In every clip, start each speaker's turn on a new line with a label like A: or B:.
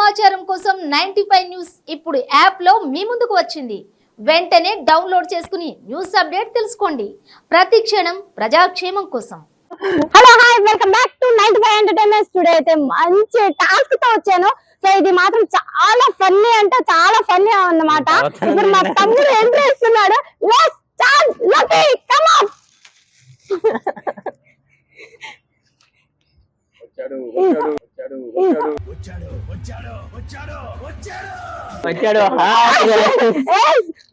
A: సమాచారం కోసం 95 న్యూస్ ఇప్పుడు యాప్ లో మీ ముందుకు వచ్చింది. వెంటనే డౌన్లోడ్ చేసుకుని న్యూస్ అప్డేట్ తెలుసుకోండి. ప్రతి క్షణం ప్రజాక్షేమం కోసం.
B: Hello hi welcome back to 95 entertainments. Today అయితే మంచి టాస్క్ తో వచ్చాను. సో ఇది మాత్రం చాలా ఫన్నీ అంటే చాలా ఫన్నీ అన్నమాట. ఇప్పుడు మా తమ్ముడు ఎంట్రీ ఇస్తున్నాడు. Let's start. Lucky come on.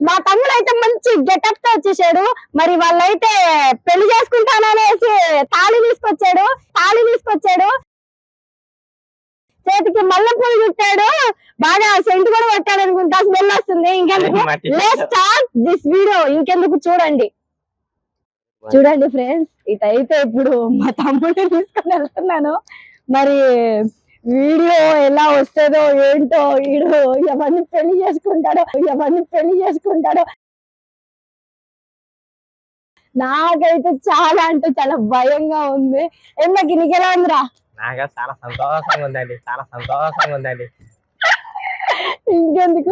B: మా తమ్ముడు అయితే మంచి గెటప్ తో వచ్చేసాడు. మరి వాళ్ళైతే పెళ్లి చేసుకుంటాననేసి తాళి తీసుకొచ్చాడు. చేతికి మల్లెపూలు చుట్టాడు. బాగా సెంట్ కూడా పెట్టాడు అనుకుంటా. స్మెల్ వస్తుంది. ఇంకెందుకు లెట్స్ స్టార్ట్ దిస్ వీడియో. ఇంకెందుకు చూడండి ఫ్రెండ్స్. ఇటైతే ఇప్పుడు మా తమ్ముడిని తీసుకొని వెళ్తున్నాను. మరి వీడియో ఎలా వస్తుందో ఏంటో, వీడు ఎవరిని పెళ్లి చేసుకుంటాడో నాకైతే చాలా అంటే చాలా భయంగా ఉంది. ఎందుకు నీకెలా ఉందిరా?
C: నాగా చాలా సంతోషంగా ఉందండి.
B: ఇంకెందుకు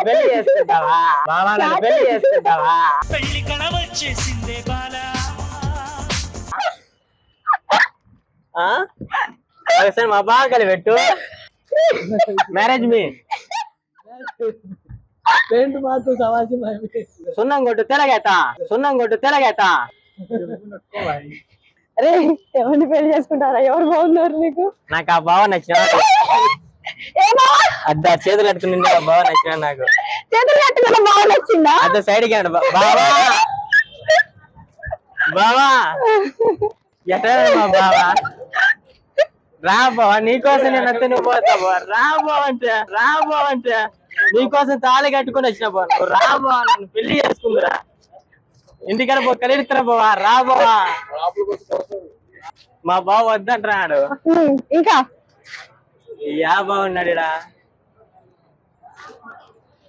C: పెళ్లి చేసుకుంటావా? ఒకసారి మా బాగా కలిసి పెట్టు. మ్యారేజ్ మీ సున్నం కొట్టు తెలగేత.
B: అరే ఎవరిని పెళ్లి చేసుకుంటారా? ఎవరు బాగున్నారు నీకు?
C: నాకు ఆ బావ నచ్చిన అద్దా చేతులు కట్టుకుని ఆ బావ నచ్చిన. నాకు
B: చేతులు కట్టుకున్న బావ నచ్చిందా?
C: అద్దా సైడ్ కి బావా ఎట్లా మా బావా? రా బావా, నీకోసం నేను వస్తే నువ్వు పోతావా? రా బావ అంటే నీకోసం తాళి కట్టుకుని వచ్చిన బావ. నువ్వు రా బావా, నన్ను పెళ్లి చేసుకుందిరా. ఇంటికన్నా పో, కలిస్తారా బావా? రా బావా. మా బావ వద్దంటున్నాడు.
B: ఇంకా
C: యా బాగున్నాడు ఇడా.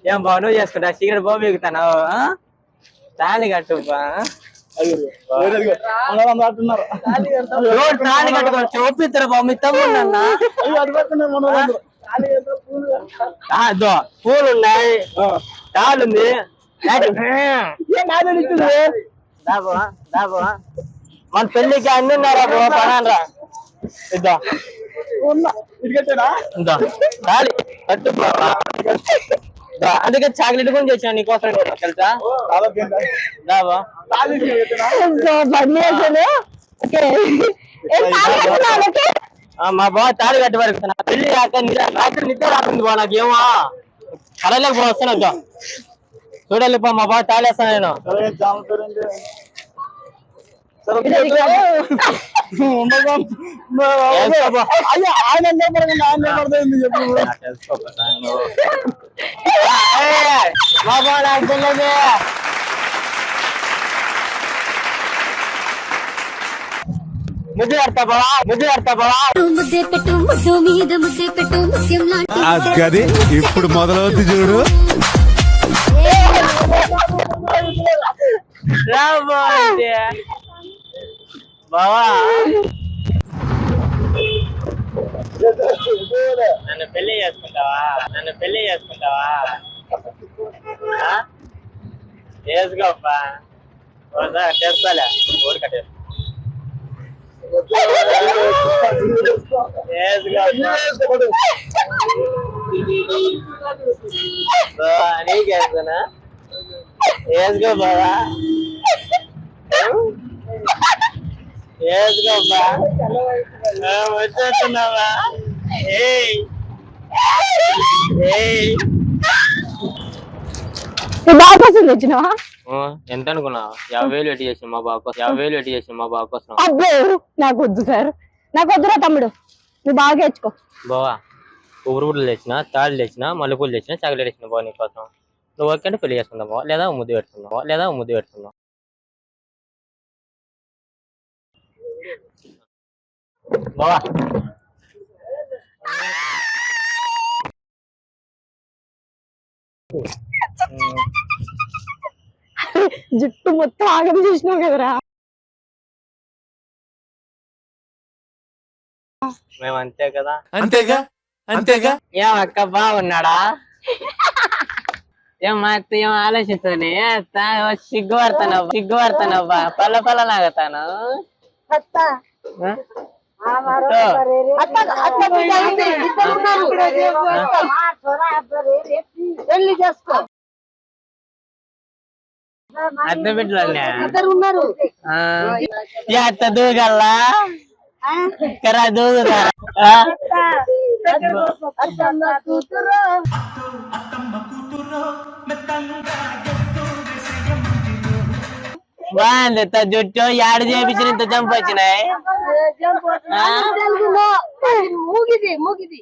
C: ఏం బావ నువ్వు చేసుకుంటా? సిగరెట్ బావ మిగుతాను. తాళి కట్టు బా. తాళి కట్టుకో చూపిస్తారు బాబు. మీ తమ్ముడు పూలు ఉన్నాయి, తాళ్ళు ఉంది. మన పెళ్లికి అన్ని ఉన్నారా బాబు? పనారా ఇద్దా తాళి కట్టు బాబా. అందుకే చాక్లెట్ గురించి వచ్చాను నీకోసం తెలుసా? మా బావ తాళి కట్టి వరకు పెళ్లి రాత్రి నిద్ర రాకుండా బా. నాకేమో కళలోకి పో వస్తాను. చూడాలి పో, మా బావ తాళి వేస్తాను నేను. మా బావ నాకు తెలియదు. ముద్దు కడతా బావా.
D: గది ఇప్పుడు మొదలవుతుంది చూడు.
C: బావా నన్ను పెళ్లి చేసుకుంటావా? చేసుకోప్పా. చేస్తాలే ఊరిక నీకేస్తున్నా. వేసుకో బావా, వేసుకోబ్బా. వచ్చేస్తున్నావా?
B: తెచ్చినావా?
C: ఎంత అనుకున్నావు? 50,000 పెట్టి చేసిన మా బావ కోసం.
B: అబ్బో నాకు వద్దు సార్, నాకు వద్దురా తమ్ముడు. నువ్వు బాగా తెచ్చుకో
C: బావా. ఊరుగుడ్లు తెచ్చిన, తాళ్ళు తెచ్చిన, మల్లెపూలు తెచ్చిన, చాక్లెట్ తెచ్చిన బావ నీకోసం. నువ్వు ఓకే అంటే పెళ్లి చేసుకుందావా లేదా ముద్దు పెడుతున్నావు? బావా
B: జుట్టు మొత్తం ఆగం చేసినావు కదరా.
C: మేము అంతే కదా.
D: అంతేగా. అంతేగా
C: ఏం అక్క బాగున్నాడా ఏం మా అత్త ఏం ఆలోచిస్తాను సిగ్గుపడతానబ్బా పల్ల పల్ల లాగతాను అత్త బిడ్డలే అత్త దూగల్లా కరా దూగుదా బాగుంది జుట్టు ఏడు చేపించిన ఇంత జంప్ వచ్చినాయి
B: మూగిది